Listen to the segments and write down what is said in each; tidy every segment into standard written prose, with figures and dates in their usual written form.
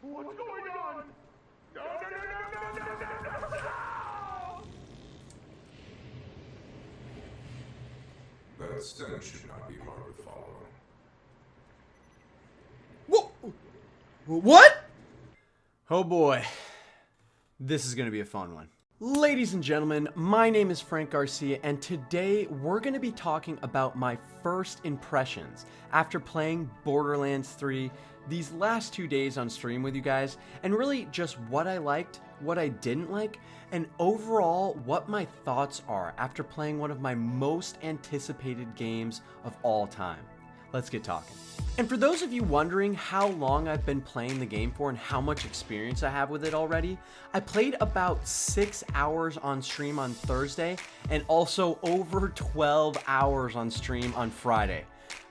What's going on? No, no, no, no, no, no, no, no, no! That stench should not be hard to follow. What? Oh boy. This is going to be a fun one. Ladies and gentlemen, my name is Frank Garcia, and today we're going to be talking about my first impressions after playing Borderlands 3 these last 2 days on stream with you guys, and really just what I liked, what I didn't like, and overall what my thoughts are after playing one of my most anticipated games of all time. Let's get talking. And for those of you wondering how long I've been playing the game for and how much experience I have with it already, I played about 6 hours on stream on Thursday and also over 12 hours on stream on Friday.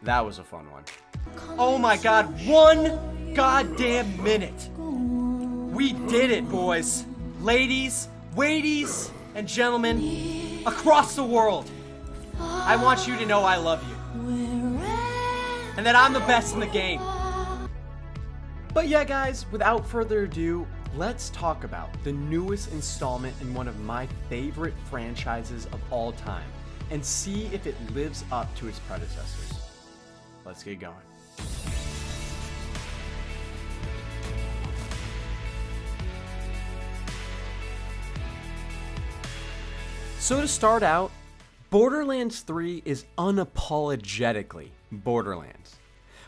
That was a fun one. Oh my god, 1 goddamn minute! We did it, boys, ladies, weighties, and gentlemen across the world. I want you to know I love you. And that I'm the best in the game. But yeah, guys, without further ado, let's talk about the newest installment in one of my favorite franchises of all time and see if it lives up to its predecessors. Let's get going. So to start out, Borderlands 3 is unapologetically Borderlands.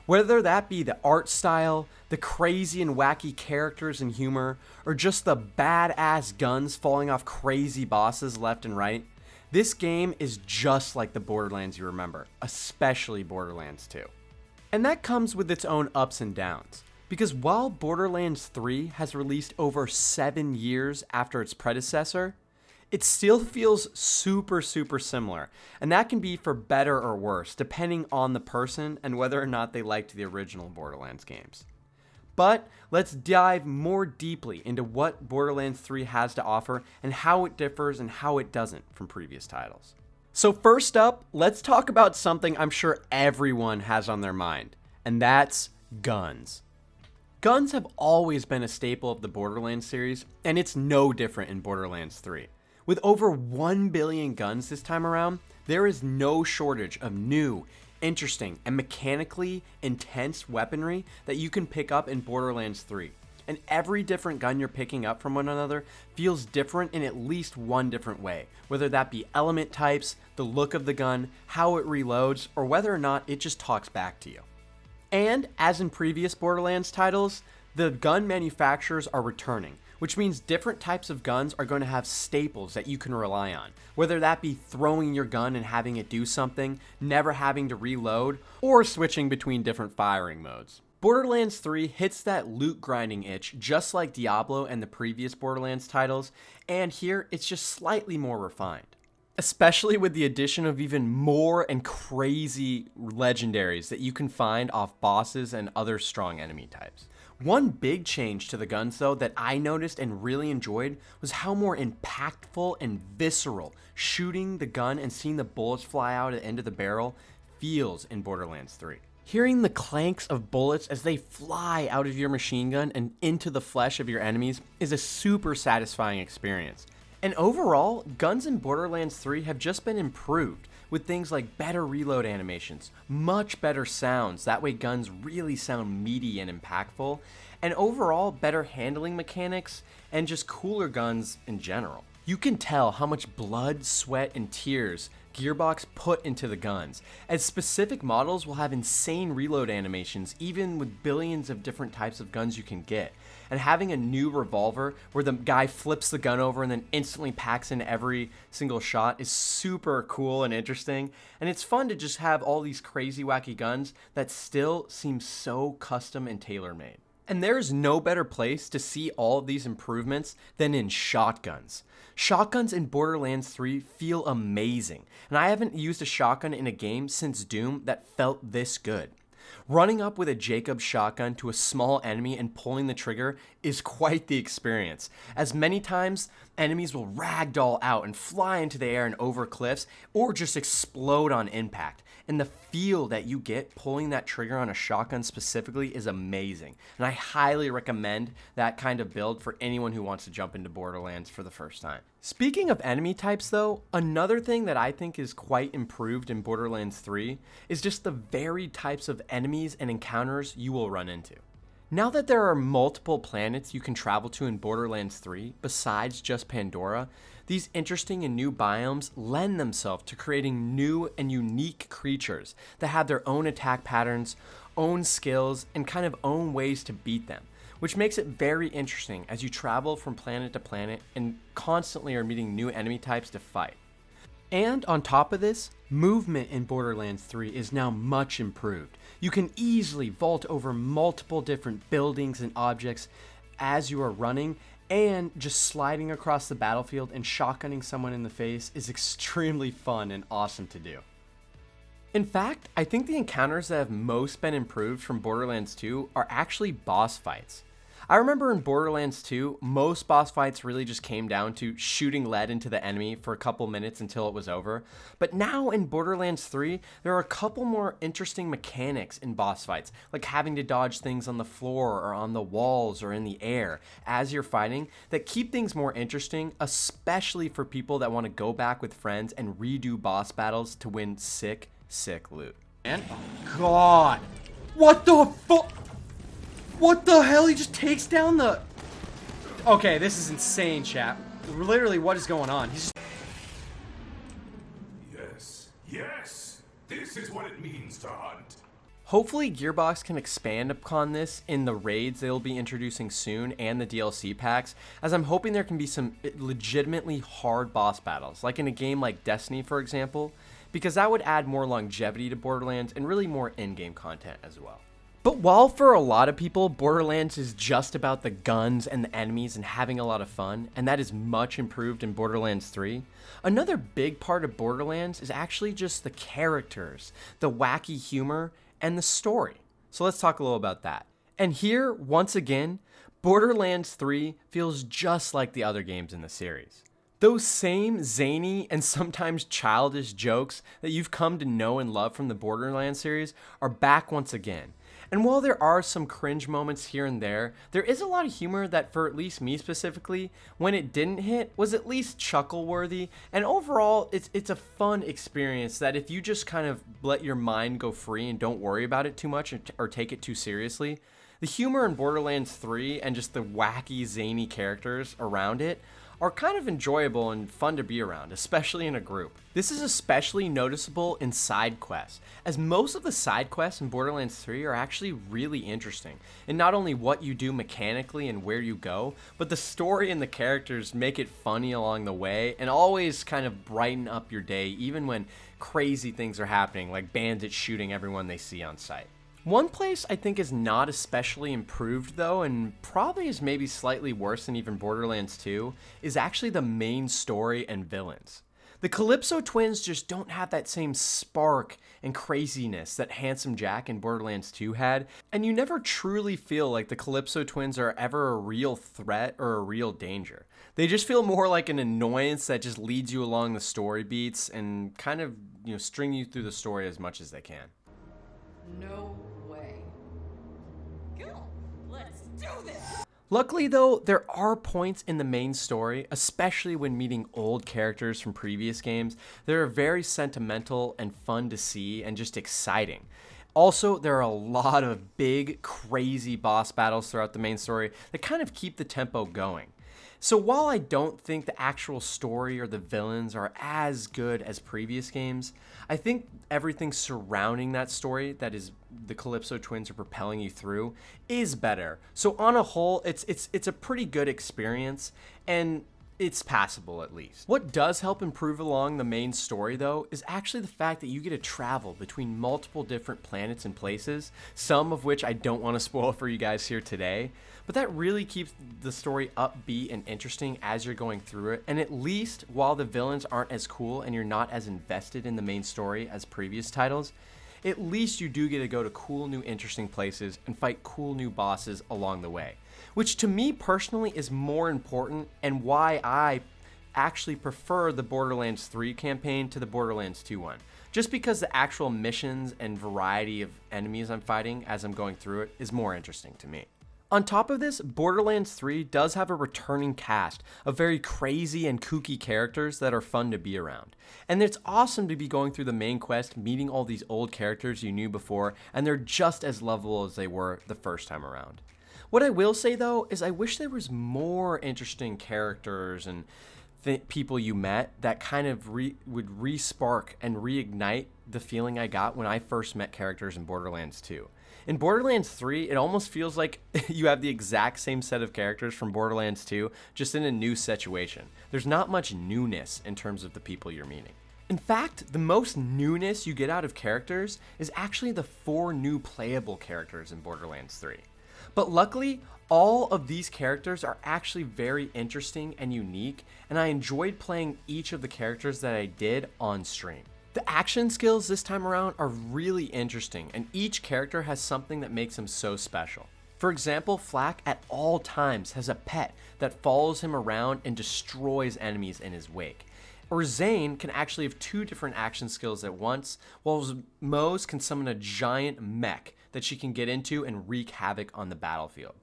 Whether that be the art style, the crazy and wacky characters and humor, or just the badass guns falling off crazy bosses left and right, this game is just like the Borderlands you remember, especially Borderlands 2. And that comes with its own ups and downs, because while Borderlands 3 has released over 7 years after its predecessor, it still feels super similar, and that can be for better or worse, depending on the person and whether or not they liked the original Borderlands games. But let's dive more deeply into what Borderlands 3 has to offer and how it differs and how it doesn't from previous titles. So first up, let's talk about something I'm sure everyone has on their mind, and that's guns. Guns have always been a staple of the Borderlands series, and it's no different in Borderlands 3. With over 1 billion guns this time around, there is no shortage of new, interesting, and mechanically intense weaponry that you can pick up in Borderlands 3. And every different gun you're picking up from one another feels different in at least one different way, whether that be element types, the look of the gun, how it reloads, or whether or not it just talks back to you. And as in previous Borderlands titles, the gun manufacturers are returning, which means different types of guns are going to have staples that you can rely on, whether that be throwing your gun and having it do something, never having to reload, or switching between different firing modes. Borderlands 3 hits that loot grinding itch just like Diablo and the previous Borderlands titles, and here it's just slightly more refined. Especially with the addition of even more and crazy legendaries that you can find off bosses and other strong enemy types. One big change to the guns though that I noticed and really enjoyed was how more impactful and visceral shooting the gun and seeing the bullets fly out at the end of the barrel feels in Borderlands 3. Hearing the clanks of bullets as they fly out of your machine gun and into the flesh of your enemies is a super satisfying experience. And overall, guns in Borderlands 3 have just been improved with things like better reload animations, much better sounds, that way guns really sound meaty and impactful, and overall better handling mechanics and just cooler guns in general. You can tell how much blood, sweat, and tears Gearbox put into the guns, as specific models will have insane reload animations even with billions of different types of guns you can get. And having a new revolver where the guy flips the gun over and then instantly packs in every single shot is super cool and interesting. And it's fun to just have all these crazy wacky guns that still seem so custom and tailor-made. And there's no better place to see all of these improvements than in shotguns. Shotguns in Borderlands 3 feel amazing, and I haven't used a shotgun in a game since Doom that felt this good. Running up with a Jacobs shotgun to a small enemy and pulling the trigger is quite the experience, as many times enemies will ragdoll out and fly into the air and over cliffs, or just explode on impact. And the feel that you get pulling that trigger on a shotgun specifically is amazing, and I highly recommend that kind of build for anyone who wants to jump into Borderlands for the first time. Speaking of enemy types though, another thing that I think is quite improved in Borderlands 3 is just the varied types of enemies and encounters you will run into. Now that there are multiple planets you can travel to in Borderlands 3 besides just Pandora, these interesting and new biomes lend themselves to creating new and unique creatures that have their own attack patterns, own skills, and kind of own ways to beat them, which makes it very interesting as you travel from planet to planet and constantly are meeting new enemy types to fight. And on top of this, movement in Borderlands 3 is now much improved. You can easily vault over multiple different buildings and objects as you are running, and just sliding across the battlefield and shotgunning someone in the face is extremely fun and awesome to do. In fact, I think the encounters that have most been improved from Borderlands 2 are actually boss fights. I remember in Borderlands 2, most boss fights really just came down to shooting lead into the enemy for a couple minutes until it was over. But now in Borderlands 3, there are a couple more interesting mechanics in boss fights, like having to dodge things on the floor or on the walls or in the air as you're fighting, that keep things more interesting, especially for people that want to go back with friends and redo boss battles to win sick loot. And God, what the fuck? What the hell? He just takes down the... Okay, this is insane, chap. Literally, what is going on? He's just... Yes, this is what it means to hunt. Hopefully, Gearbox can expand upon this in the raids they'll be introducing soon and the DLC packs, as I'm hoping there can be some legitimately hard boss battles, like in a game like Destiny, for example, because that would add more longevity to Borderlands and really more in-game content as well. But while for a lot of people, Borderlands is just about the guns and the enemies and having a lot of fun, and that is much improved in Borderlands 3, another big part of Borderlands is actually just the characters, the wacky humor, and the story. So let's talk a little about that. And here, once again, Borderlands 3 feels just like the other games in the series. Those same zany and sometimes childish jokes that you've come to know and love from the Borderlands series are back once again. And while there are some cringe moments here and there is a lot of humor that, for at least me specifically, when it didn't hit, was at least chuckle-worthy. And overall, it's a fun experience that if you just kind of let your mind go free and don't worry about it too much or take it too seriously, the humor in Borderlands 3 and just the wacky, zany characters around it are kind of enjoyable and fun to be around, especially in a group. This is especially noticeable in side quests, as most of the side quests in Borderlands 3 are actually really interesting, and not only what you do mechanically and where you go, but the story and the characters make it funny along the way and always kind of brighten up your day even when crazy things are happening, like bandits shooting everyone they see on sight. One place I think is not especially improved though, and probably is maybe slightly worse than even Borderlands 2, is actually the main story and villains. The Calypso twins just don't have that same spark and craziness that Handsome Jack in Borderlands 2 had, and you never truly feel like the Calypso twins are ever a real threat or a real danger. They just feel more like an annoyance that just leads you along the story beats and kind of, string you through the story as much as they can. No way. Go! Let's do this! Luckily though, there are points in the main story, especially when meeting old characters from previous games, that are very sentimental and fun to see and just exciting. Also, there are a lot of big, crazy boss battles throughout the main story that kind of keep the tempo going. So while I don't think the actual story or the villains are as good as previous games, I think everything surrounding that story, that is the Calypso twins are propelling you through, is better. So on a whole, it's a pretty good experience, and it's passable at least. What does help improve along the main story though is actually the fact that you get to travel between multiple different planets and places, some of which I don't want to spoil for you guys here today, but that really keeps the story upbeat and interesting as you're going through it, and at least while the villains aren't as cool and you're not as invested in the main story as previous titles, at least you do get to go to cool new interesting places and fight cool new bosses along the way. Which to me personally is more important and why I actually prefer the Borderlands 3 campaign to the Borderlands 2 one. Just because the actual missions and variety of enemies I'm fighting as I'm going through it is more interesting to me. On top of this, Borderlands 3 does have a returning cast of very crazy and kooky characters that are fun to be around. And it's awesome to be going through the main quest, meeting all these old characters you knew before, and they're just as lovable as they were the first time around. What I will say though is I wish there was more interesting characters and people you met that kind of would re-spark and reignite the feeling I got when I first met characters in Borderlands 2. In Borderlands 3, it almost feels like you have the exact same set of characters from Borderlands 2, just in a new situation. There's not much newness in terms of the people you're meeting. In fact, the most newness you get out of characters is actually the 4 new playable characters in Borderlands 3. But luckily, all of these characters are actually very interesting and unique, and I enjoyed playing each of the characters that I did on stream. The action skills this time around are really interesting, and each character has something that makes him so special. For example, Flak at all times has a pet that follows him around and destroys enemies in his wake. Or Zane can actually have 2 different action skills at once, while Moze can summon a giant mech that she can get into and wreak havoc on the battlefield.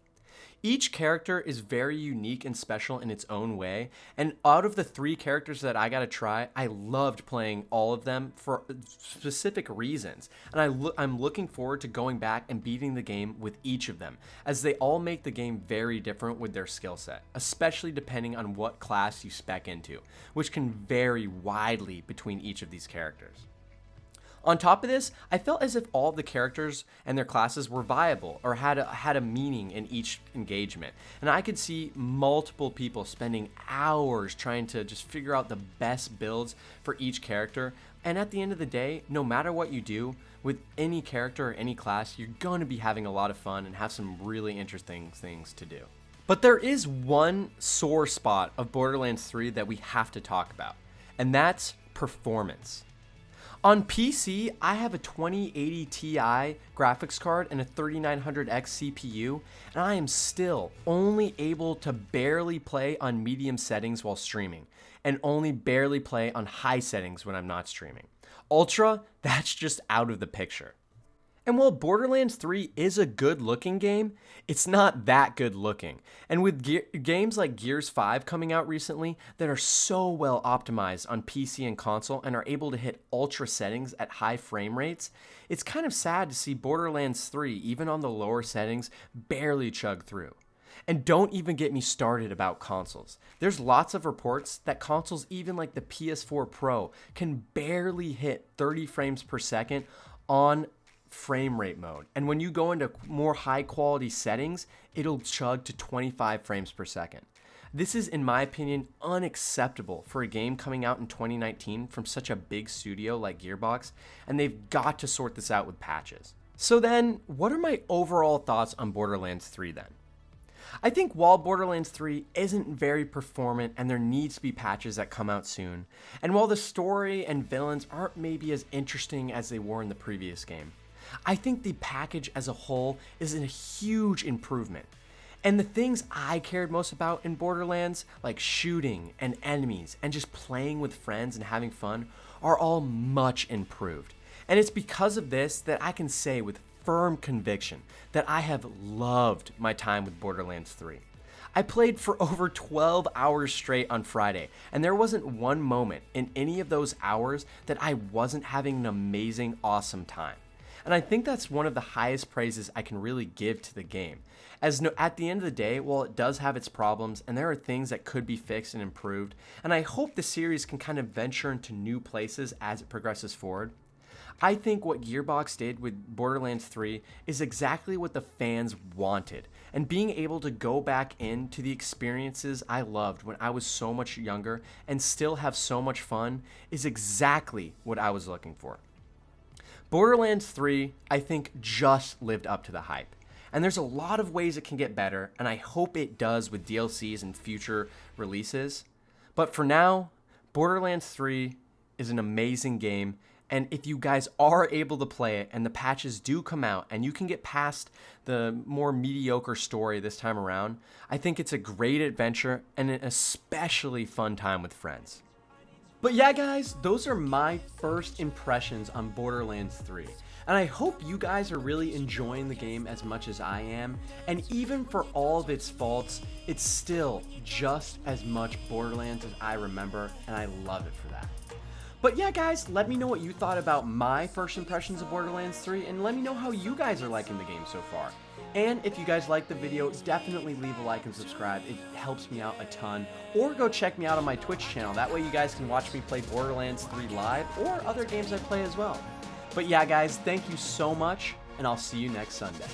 Each character is very unique and special in its own way, and out of the 3 characters that I got to try, I loved playing all of them for specific reasons, and I'm looking forward to going back and beating the game with each of them, as they all make the game very different with their skill set, especially depending on what class you spec into, which can vary widely between each of these characters. On top of this, I felt as if all of the characters and their classes were viable or had a meaning in each engagement. And I could see multiple people spending hours trying to just figure out the best builds for each character. And at the end of the day, no matter what you do with any character or any class, you're going to be having a lot of fun and have some really interesting things to do. But there is one sore spot of Borderlands 3 that we have to talk about, and that's performance. On PC, I have a 2080 Ti graphics card and a 3900X CPU, and I am still only able to barely play on medium settings while streaming, and only barely play on high settings when I'm not streaming. Ultra, that's just out of the picture. And while Borderlands 3 is a good looking game, it's not that good looking. And with games like Gears 5 coming out recently that are so well optimized on PC and console and are able to hit ultra settings at high frame rates, it's kind of sad to see Borderlands 3, even on the lower settings, barely chug through. And don't even get me started about consoles. There's lots of reports that consoles, even like the PS4 Pro, can barely hit 30 frames per second on frame rate mode, and when you go into more high quality settings, it'll chug to 25 frames per second. This is, in my opinion, unacceptable for a game coming out in 2019 from such a big studio like Gearbox, and they've got to sort this out with patches. So then, what are my overall thoughts on Borderlands 3 then? I think while Borderlands 3 isn't very performant and there needs to be patches that come out soon, and while the story and villains aren't maybe as interesting as they were in the previous game, I think the package as a whole is a huge improvement. And the things I cared most about in Borderlands, like shooting and enemies and just playing with friends and having fun, are all much improved. And it's because of this that I can say with firm conviction that I have loved my time with Borderlands 3. I played for over 12 hours straight on Friday, and there wasn't one moment in any of those hours that I wasn't having an amazing, awesome time. And I think that's one of the highest praises I can really give to the game. As at the end of the day, while it does have its problems, and there are things that could be fixed and improved, and I hope the series can kind of venture into new places as it progresses forward, I think what Gearbox did with Borderlands 3 is exactly what the fans wanted, and being able to go back into the experiences I loved when I was so much younger and still have so much fun is exactly what I was looking for. Borderlands 3, I think, just lived up to the hype. And there's a lot of ways it can get better, and I hope it does with DLCs and future releases. But for now, Borderlands 3 is an amazing game, And if you guys are able to play it and the patches do come out and you can get past the more mediocre story this time around, I think it's a great adventure and an especially fun time with friends. But yeah, guys, those are my first impressions on Borderlands 3. And I hope you guys are really enjoying the game as much as I am. And even for all of its faults, it's still just as much Borderlands as I remember, and I love it for that. But yeah, guys, let me know what you thought about my first impressions of Borderlands 3, and let me know how you guys are liking the game so far. And if you guys liked the video, definitely leave a like and subscribe. It helps me out a ton. Or go check me out on my Twitch channel. That way you guys can watch me play Borderlands 3 live or other games I play as well. But yeah, guys, thank you so much, and I'll see you next Sunday.